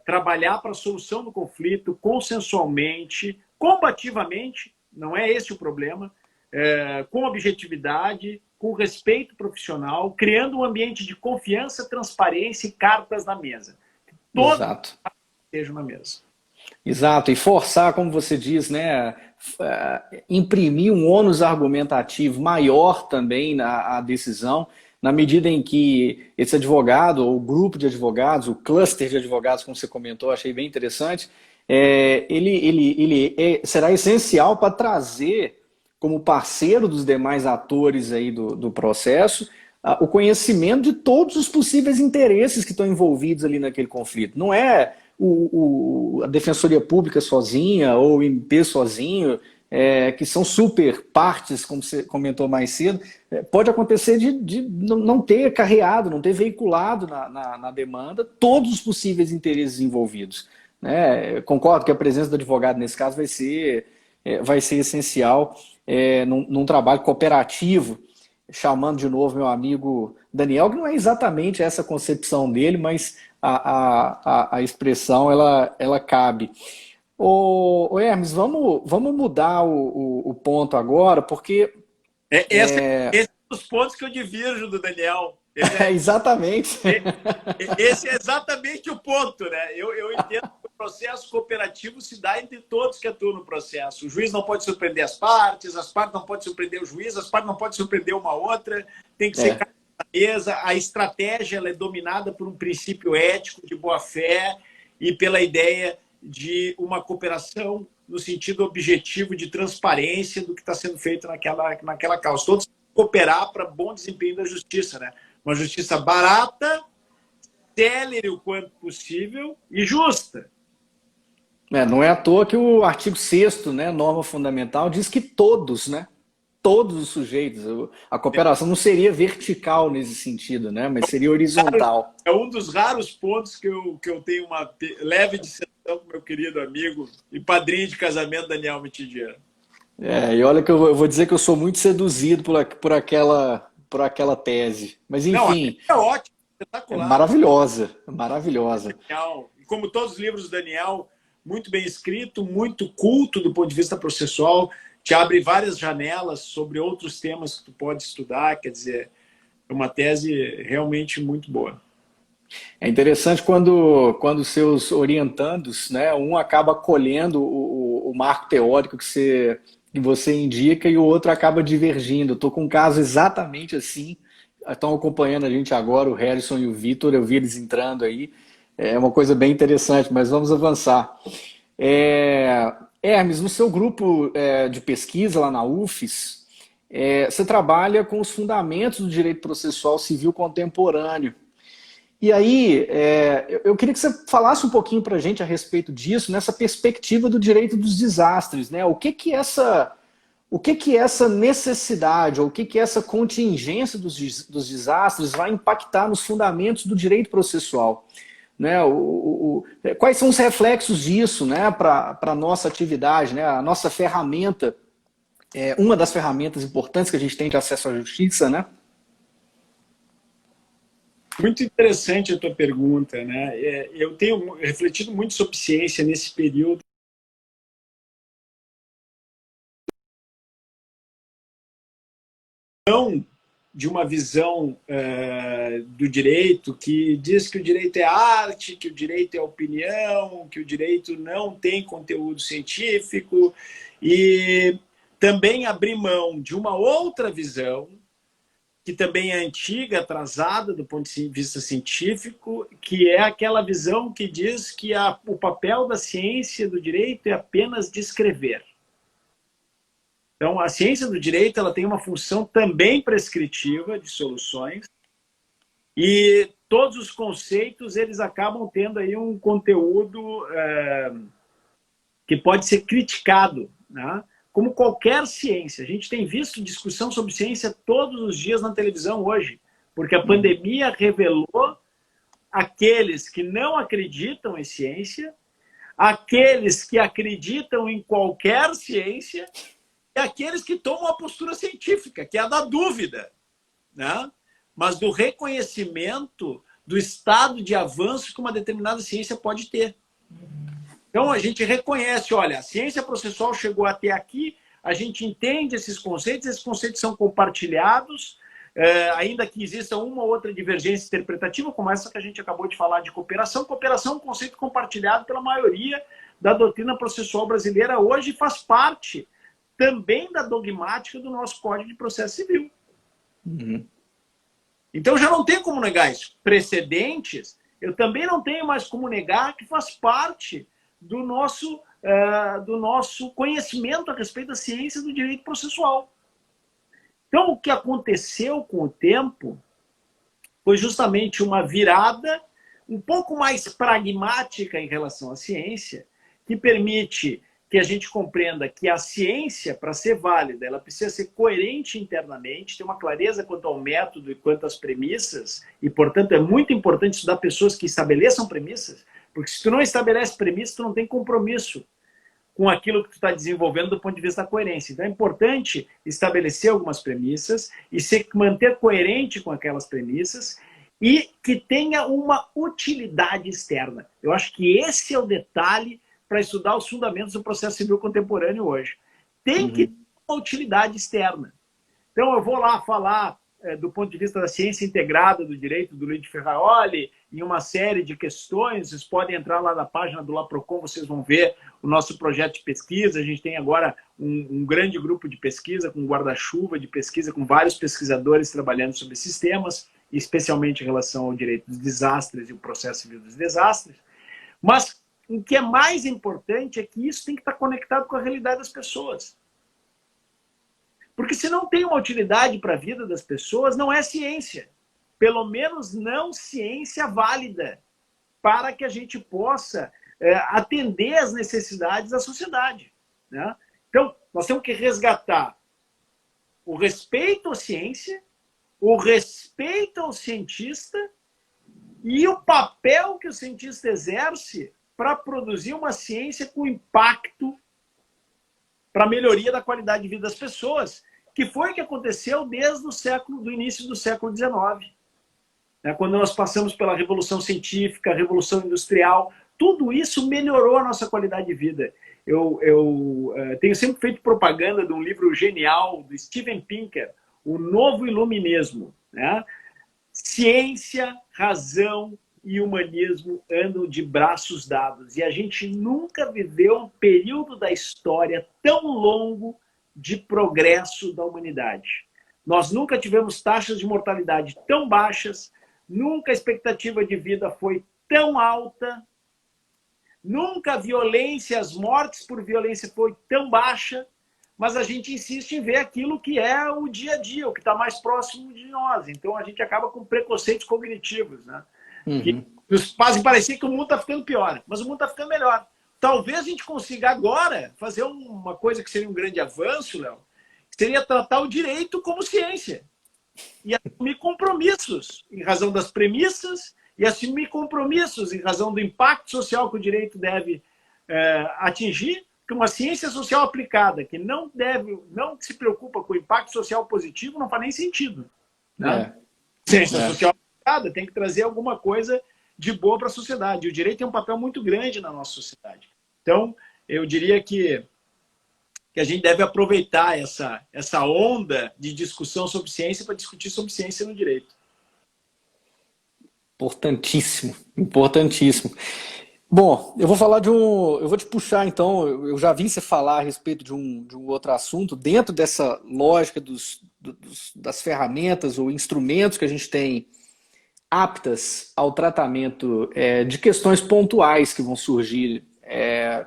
Trabalhar para a solução do conflito consensualmente, combativamente, não é esse o problema, com objetividade, com respeito profissional, criando um ambiente de confiança, transparência e cartas na mesa. Todos estejam na mesa. Exato, e forçar, como você diz, né, imprimir um ônus argumentativo maior também à decisão, na medida em que esse advogado, ou o grupo de advogados, o cluster de advogados, como você comentou, achei bem interessante, ele será essencial para trazer, como parceiro dos demais atores aí do processo, o conhecimento de todos os possíveis interesses que estão envolvidos ali naquele conflito. Não é a Defensoria Pública sozinha ou o MP sozinho, que são super partes, como você comentou mais cedo, pode acontecer de não ter carreado, não ter veiculado na demanda todos os possíveis interesses envolvidos. Né? Eu concordo que a presença do advogado nesse caso vai ser essencial num trabalho cooperativo, chamando de novo meu amigo Daniel, que não é exatamente essa concepção dele, mas a expressão ela cabe. Ô Hermes, vamos mudar o ponto agora, porque... Esse é um dos pontos que eu divirjo do Daniel. Exatamente. Esse é exatamente o ponto, né? Eu entendo que o processo cooperativo se dá entre todos que atuam no processo. O juiz não pode surpreender as partes não podem surpreender o juiz, as partes não podem surpreender uma outra, tem que ser cada mesa. A estratégia ela é dominada por um princípio ético de boa-fé e pela ideia de uma cooperação no sentido objetivo de transparência do que está sendo feito naquela causa. Todos cooperar para bom desempenho da justiça, né? Uma justiça barata, célere o quanto possível e justa. Não é à toa que o artigo 6º, né, norma fundamental, diz que todos, né, todos os sujeitos, a cooperação não seria vertical nesse sentido, né, mas seria horizontal. É um dos raros pontos que eu tenho uma leve dissensão com meu querido amigo e padrinho de casamento Daniel Mitidiano. E olha que eu vou dizer que eu sou muito seduzido por aquela tese. Mas enfim. Não, é ótimo, espetacular. É maravilhosa, maravilhosa. Como todos os livros do Daniel, muito bem escrito, muito culto do ponto de vista processual, te abre várias janelas sobre outros temas que tu pode estudar, quer dizer, é uma tese realmente muito boa. É interessante quando seus orientandos, né, um acaba colhendo o marco teórico que você indica e o outro acaba divergindo. Estou com um caso exatamente assim. Estão acompanhando a gente agora, o Harrison e o Vitor, eu vi eles entrando aí. É uma coisa bem interessante, mas vamos avançar. Hermes, no seu grupo de pesquisa lá na UFES, você trabalha com os fundamentos do direito processual civil contemporâneo. E aí, eu queria que você falasse um pouquinho para a gente a respeito disso, nessa perspectiva do direito dos desastres, né? O que que essa necessidade, ou o que que essa contingência dos desastres vai impactar nos fundamentos do direito processual? Né? Quais são os reflexos disso, né, para a nossa atividade, né? A nossa ferramenta, uma das ferramentas importantes que a gente tem de acesso à justiça, né? Muito interessante a tua pergunta, né? Eu tenho refletido muito sobre ciência nesse período. Não de uma visão do direito que diz que o direito é arte, que o direito é opinião, que o direito não tem conteúdo científico, e também abrir mão de uma outra visão que também é antiga, atrasada do ponto de vista científico, que é aquela visão que diz que o papel da ciência do direito é apenas descrever. Então, a ciência do direito ela tem uma função também prescritiva de soluções e todos os conceitos eles acabam tendo aí um conteúdo que pode ser criticado, né? Como qualquer ciência. A gente tem visto discussão sobre ciência todos os dias na televisão hoje, porque a pandemia revelou aqueles que não acreditam em ciência, aqueles que acreditam em qualquer ciência e aqueles que tomam a postura científica, que é a da dúvida, né? Mas do reconhecimento do estado de avanço que uma determinada ciência pode ter. Então, a gente reconhece, olha, a ciência processual chegou até aqui, a gente entende esses conceitos são compartilhados, ainda que exista uma ou outra divergência interpretativa, como essa que a gente acabou de falar de cooperação. Cooperação é um conceito compartilhado pela maioria da doutrina processual brasileira hoje, faz parte também da dogmática do nosso Código de Processo Civil. Uhum. Então, já não tem como negar isso. Precedentes, eu também não tenho mais como negar que faz parte do nosso conhecimento a respeito da ciência do direito processual. Então, o que aconteceu com o tempo foi justamente uma virada, um pouco mais pragmática em relação à ciência, que permite que a gente compreenda que a ciência, para ser válida, ela precisa ser coerente internamente, ter uma clareza quanto ao método e quanto às premissas, e, portanto, é muito importante estudar pessoas que estabeleçam premissas, porque se tu não estabelece premissas, tu não tem compromisso com aquilo que tu está desenvolvendo do ponto de vista da coerência. Então, é importante estabelecer algumas premissas e se manter coerente com aquelas premissas e que tenha uma utilidade externa. Eu acho que esse é o detalhe para estudar os fundamentos do processo civil contemporâneo hoje. Tem que ter uma utilidade externa. Então, eu vou lá falar do ponto de vista da ciência integrada do direito do Luigi Ferraioli em uma série de questões. Vocês podem entrar lá na página do LAPROCON, vocês vão ver o nosso projeto de pesquisa. A gente tem agora um grande grupo de pesquisa, com um guarda-chuva de pesquisa, com vários pesquisadores trabalhando sobre esses temas, especialmente em relação ao direito dos desastres e o processo civil dos desastres. Mas o que é mais importante é que isso tem que estar conectado com a realidade das pessoas. Porque se não tem uma utilidade para a vida das pessoas, não é ciência. Pelo menos não ciência válida para que a gente possa atender às necessidades da sociedade, né? Então, nós temos que resgatar o respeito à ciência, o respeito ao cientista e o papel que o cientista exerce para produzir uma ciência com impacto para a melhoria da qualidade de vida das pessoas, que foi o que aconteceu desde o início do século XIX. Quando nós passamos pela Revolução Científica, a Revolução Industrial, tudo isso melhorou a nossa qualidade de vida. Eu tenho sempre feito propaganda de um livro genial do Steven Pinker, O Novo Iluminismo, né? Ciência, razão e humanismo andam de braços dados. E a gente nunca viveu um período da história tão longo de progresso da humanidade. Nós nunca tivemos taxas de mortalidade tão baixas, nunca a expectativa de vida foi tão alta, nunca a violência, as mortes por violência foi tão baixa, mas a gente insiste em ver aquilo que é o dia a dia, o que está mais próximo de nós. Então a gente acaba com preconceitos cognitivos, né? Que nos fazem parecer que o mundo está ficando pior, mas o mundo está ficando melhor. Talvez a gente consiga agora fazer uma coisa que seria um grande avanço, Léo, que seria tratar o direito como ciência e assumir compromissos em razão das premissas e assumir compromissos em razão do impacto social que o direito deve atingir, que uma ciência social aplicada que não se preocupa com o impacto social positivo não faz nem sentido, né? Ciência social aplicada tem que trazer alguma coisa de boa para a sociedade. O direito tem um papel muito grande na nossa sociedade. Então, eu diria que a gente deve aproveitar essa onda de discussão sobre ciência para discutir sobre ciência no direito. Importantíssimo, importantíssimo. Bom, eu vou te puxar então, eu já vi você falar a respeito de um outro assunto, dentro dessa lógica das ferramentas ou instrumentos que a gente tem aptas ao tratamento de questões pontuais que vão surgir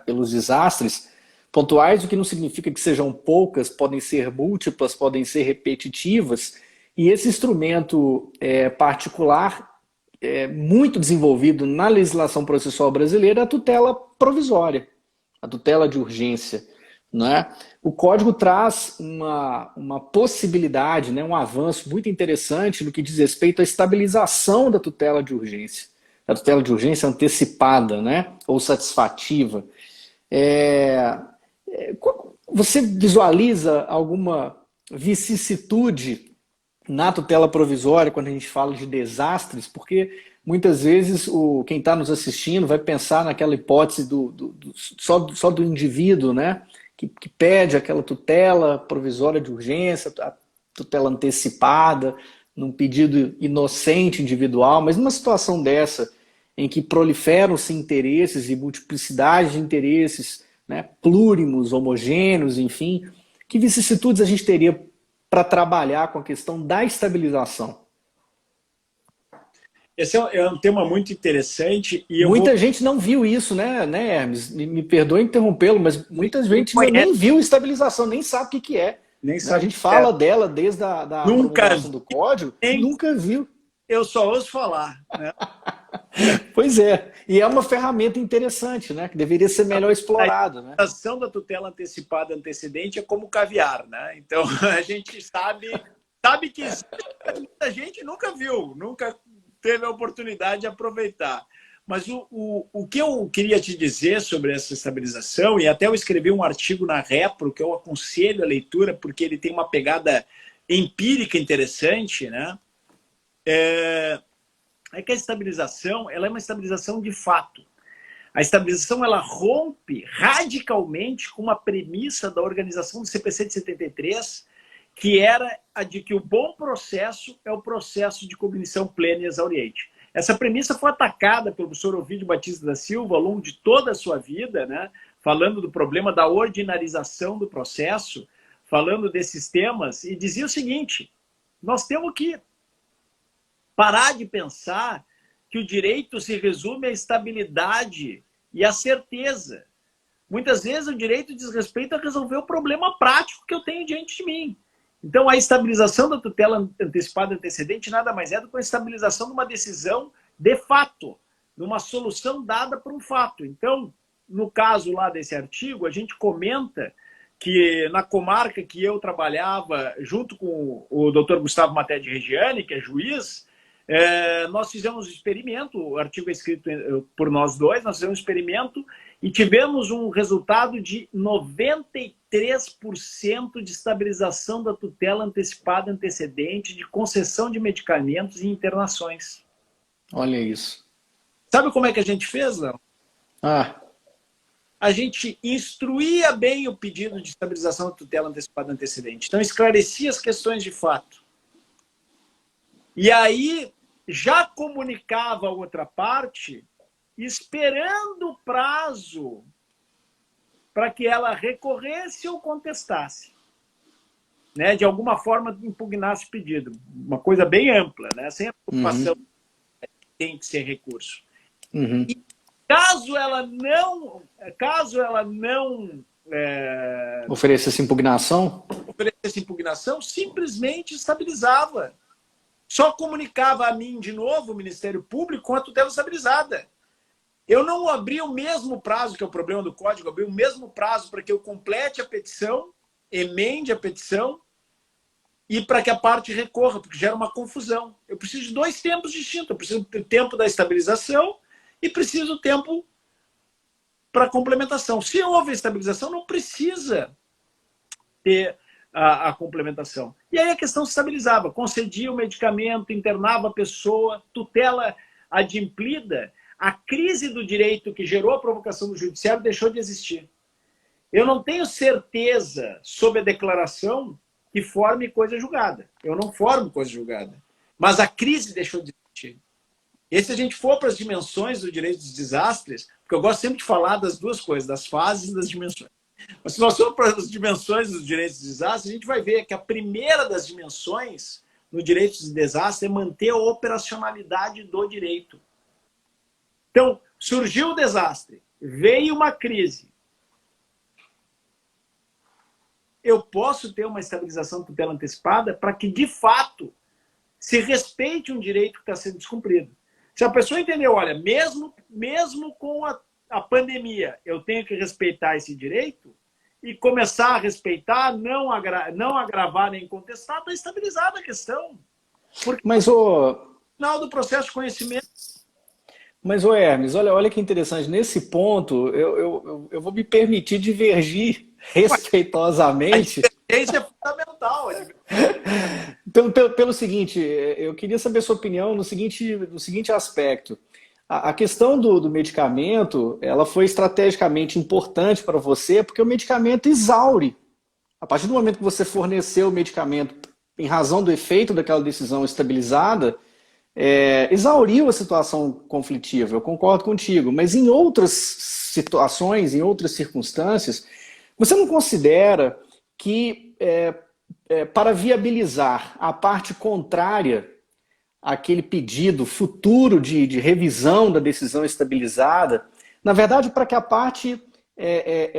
pelos desastres. Pontuais, o que não significa que sejam poucas, podem ser múltiplas, podem ser repetitivas, e esse instrumento particular, muito desenvolvido na legislação processual brasileira, é a tutela provisória, a tutela de urgência, né? O Código traz uma possibilidade, né, um avanço muito interessante no que diz respeito à estabilização da tutela de urgência. A tutela de urgência antecipada, né, ou satisfativa. Você visualiza alguma vicissitude na tutela provisória quando a gente fala de desastres? Porque muitas vezes quem está nos assistindo vai pensar naquela hipótese só do indivíduo, né, que pede aquela tutela provisória de urgência, a tutela antecipada, num pedido inocente individual, mas numa situação dessa, em que proliferam-se interesses e multiplicidade de interesses, né, plúrimos, homogêneos, enfim, que vicissitudes a gente teria para trabalhar com a questão da estabilização? Esse é um tema muito interessante. E muita gente não viu isso, né, Hermes? Me perdoe interrompê-lo, mas muita gente nem viu estabilização, nem sabe o que é. Nem sabe. A gente fala dela desde a promulgação do Código, nunca viu. Eu só ouço falar, né? Pois é, e é uma ferramenta interessante, né? Que deveria ser melhor explorada, né? A ação da tutela antecipada antecedente é como caviar, né? Então a gente sabe que existe, a gente nunca viu, nunca teve a oportunidade de aproveitar. Mas o que eu queria te dizer sobre essa estabilização, e até eu escrevi um artigo na Repro, que eu aconselho a leitura, porque ele tem uma pegada empírica interessante, né? É que a estabilização, ela é uma estabilização de fato. A estabilização, ela rompe radicalmente com uma premissa da organização do CPC de 73, que era a de que o bom processo é o processo de cognição plena e exauriente. Essa premissa foi atacada pelo professor Ovídio Batista da Silva ao longo de toda a sua vida, né? Falando do problema da ordinarização do processo, falando desses temas, e dizia o seguinte: nós temos que parar de pensar que o direito se resume à estabilidade e à certeza. Muitas vezes o direito diz respeito a resolver o problema prático que eu tenho diante de mim. Então, a estabilização da tutela antecipada antecedente nada mais é do que a estabilização de uma decisão de fato, de uma solução dada por um fato. Então, no caso lá desse artigo, a gente comenta que na comarca que eu trabalhava, junto com o doutor Gustavo Maté de Regiane, que é juiz, nós fizemos um experimento, o artigo é escrito por nós dois, nós fizemos um experimento e tivemos um resultado de 93% de estabilização da tutela antecipada antecedente, de concessão de medicamentos e internações. Olha isso. Sabe como é que a gente fez, Léo? A gente instruía bem o pedido de estabilização da tutela antecipada antecedente. Então, esclarecia as questões de fato. E aí, já comunicava a outra parte, esperando o prazo para que ela recorresse ou contestasse. Né? De alguma forma, impugnasse o pedido. Uma coisa bem ampla, né? Sem a preocupação que tem que ser recurso. E caso ela não oferecesse impugnação, simplesmente estabilizava. Só comunicava a mim, de novo, o Ministério Público, com a tutela estabilizada. Eu não abri o mesmo prazo, que é o problema do Código, eu abri o mesmo prazo para que eu complete a petição, emende a petição, e para que a parte recorra, porque gera uma confusão. Eu preciso de dois tempos distintos. Eu preciso do tempo da estabilização e preciso do tempo para complementação. Se houve estabilização, não precisa ter a complementação. E aí a questão se estabilizava. Concedia o medicamento, internava a pessoa, tutela adimplida. A crise do direito que gerou a provocação do judiciário deixou de existir. Eu não tenho certeza sobre a declaração que forme coisa julgada. Eu não formo coisa julgada. Mas a crise deixou de existir. E se a gente for para as dimensões do direito dos desastres, porque eu gosto sempre de falar das duas coisas, das fases e das dimensões. Mas se nós formos para as dimensões dos direitos dos desastres, a gente vai ver que a primeira das dimensões no direito dos desastres é manter a operacionalidade do direito. Então, surgiu o desastre, veio uma crise. Eu posso ter uma estabilização de tutela antecipada para que, de fato, se respeite um direito que está sendo descumprido. Se a pessoa entendeu, olha, mesmo com a pandemia, eu tenho que respeitar esse direito e começar a respeitar, não agravar nem contestar, está estabilizada a questão. Porque mas no final do processo de conhecimento... Mas, Hermes, olha que interessante. Nesse ponto, eu vou me permitir divergir respeitosamente. A divergência é fundamental. Então, pelo seguinte, eu queria saber a sua opinião no seguinte aspecto. A questão do medicamento, ela foi estrategicamente importante para você, porque o medicamento exaure. A partir do momento que você forneceu o medicamento em razão do efeito daquela decisão estabilizada, exauriu a situação conflitiva, eu concordo contigo, mas em outras situações, em outras circunstâncias, você não considera que para viabilizar a parte contrária àquele pedido futuro de revisão da decisão estabilizada, na verdade, para que a parte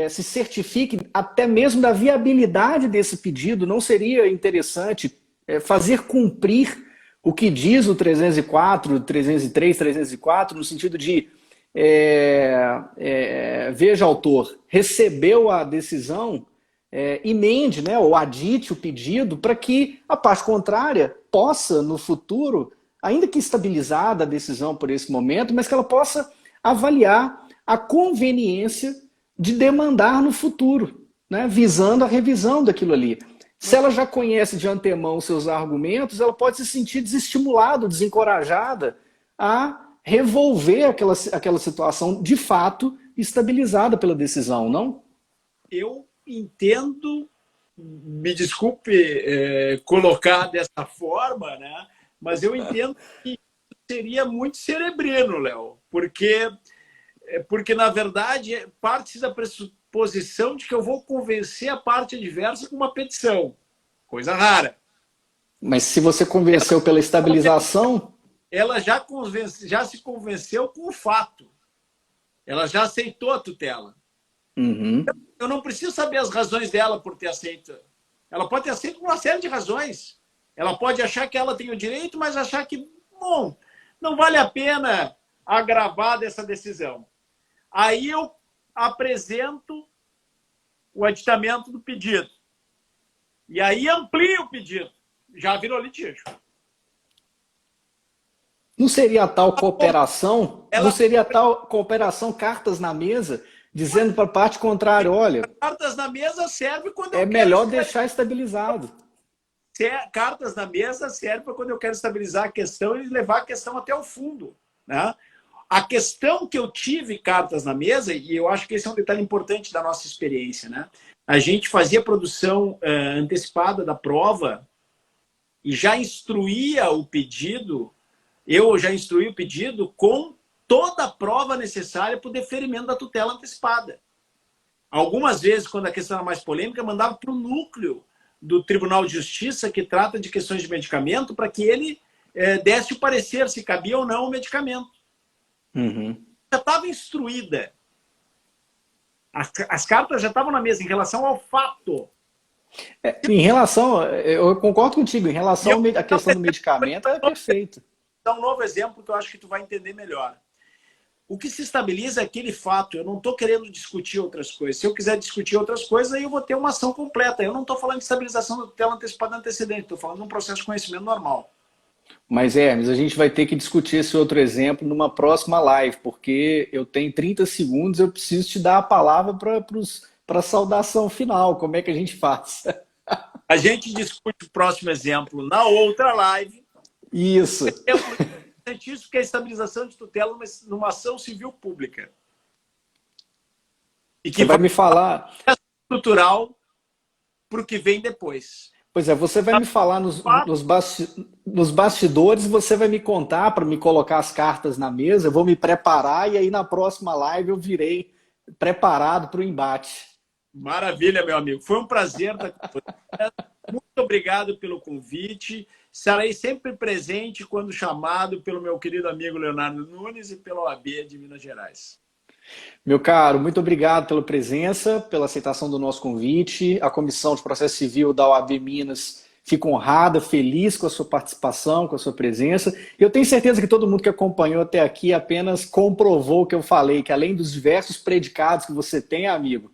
se certifique até mesmo da viabilidade desse pedido, não seria interessante fazer cumprir o que diz o 304, 303, 304, no sentido de veja, autor, recebeu a decisão, emende, né, ou adite o pedido para que a parte contrária possa, no futuro, ainda que estabilizada a decisão por esse momento, mas que ela possa avaliar a conveniência de demandar no futuro, né, visando a revisão daquilo ali. Se ela já conhece de antemão os seus argumentos, ela pode se sentir desestimulada, desencorajada a revolver aquela situação de fato estabilizada pela decisão, não? Eu entendo, me desculpe colocar dessa forma, né? Mas eu entendo que seria muito cerebrino, Léo, porque na verdade parte da pressuposição de que eu vou convencer a parte adversa com uma petição, coisa rara. Mas se você convenceu pela estabilização, ela já se convenceu com o fato. Ela já aceitou a tutela. Uhum. Eu não preciso saber as razões dela por ter aceito. Ela pode ter aceito por uma série de razões. Ela pode achar que ela tem o direito, mas achar que, bom, não vale a pena agravar dessa decisão. Aí eu apresento o aditamento do pedido. E aí amplio o pedido. Já virou litígio. Não seria a tal cooperação? Não seria a tal cooperação cartas na mesa, dizendo para a parte contrária, olha, cartas na mesa serve quando eu é melhor deixar estabilizado. Cartas na mesa serve para quando eu quero estabilizar a questão e levar a questão até o fundo, né? A questão que eu tive cartas na mesa, e eu acho que esse é um detalhe importante da nossa experiência, né? A gente fazia produção antecipada da prova e já instruía o pedido. Eu já instruí o pedido com toda a prova necessária para o deferimento da tutela antecipada. Algumas vezes, quando a questão era mais polêmica, mandava para o núcleo do Tribunal de Justiça, que trata de questões de medicamento, para que ele desse o parecer se cabia ou não o medicamento. Uhum. Já estava instruída. As cartas já estavam na mesa em relação ao fato. Em relação, eu concordo contigo, em relação à questão do medicamento, é perfeito. Vou dar um novo exemplo que eu acho que tu vai entender melhor. O que se estabiliza é aquele fato. Eu não estou querendo discutir outras coisas. Se eu quiser discutir outras coisas, aí eu vou ter uma ação completa. Eu não estou falando de estabilização da tutela antecipada antecedente. Estou falando de um processo de conhecimento normal. Mas, Hermes, a gente vai ter que discutir esse outro exemplo numa próxima live, porque eu tenho 30 segundos, eu preciso te dar a palavra para a saudação final. Como é que a gente faz? A gente discute o próximo exemplo na outra live. Isso. Isso que é a estabilização de tutela numa ação civil pública. E que você vai me falar estrutural para o que vem depois. Pois é, você vai me falar nos bastidores, você vai me contar para me colocar as cartas na mesa, eu vou me preparar e aí na próxima live eu virei preparado para o embate. Maravilha, meu amigo. Foi um prazer estar com você. Muito obrigado pelo convite. Estarei sempre presente quando chamado pelo meu querido amigo Leonardo Nunes e pela OAB de Minas Gerais. Meu caro, muito obrigado pela presença, pela aceitação do nosso convite. A Comissão de Processo Civil da OAB Minas fica honrada, feliz com a sua participação, com a sua presença. Eu tenho certeza que todo mundo que acompanhou até aqui apenas comprovou o que eu falei, que além dos diversos predicados que você tem, amigo,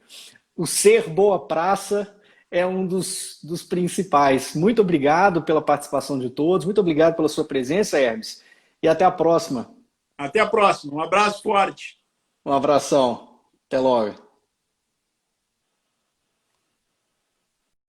o ser boa praça é um dos principais. Muito obrigado pela participação de todos, muito obrigado pela sua presença, Hermes, e até a próxima. Até a próxima. Um abraço forte. Um abração. Até logo.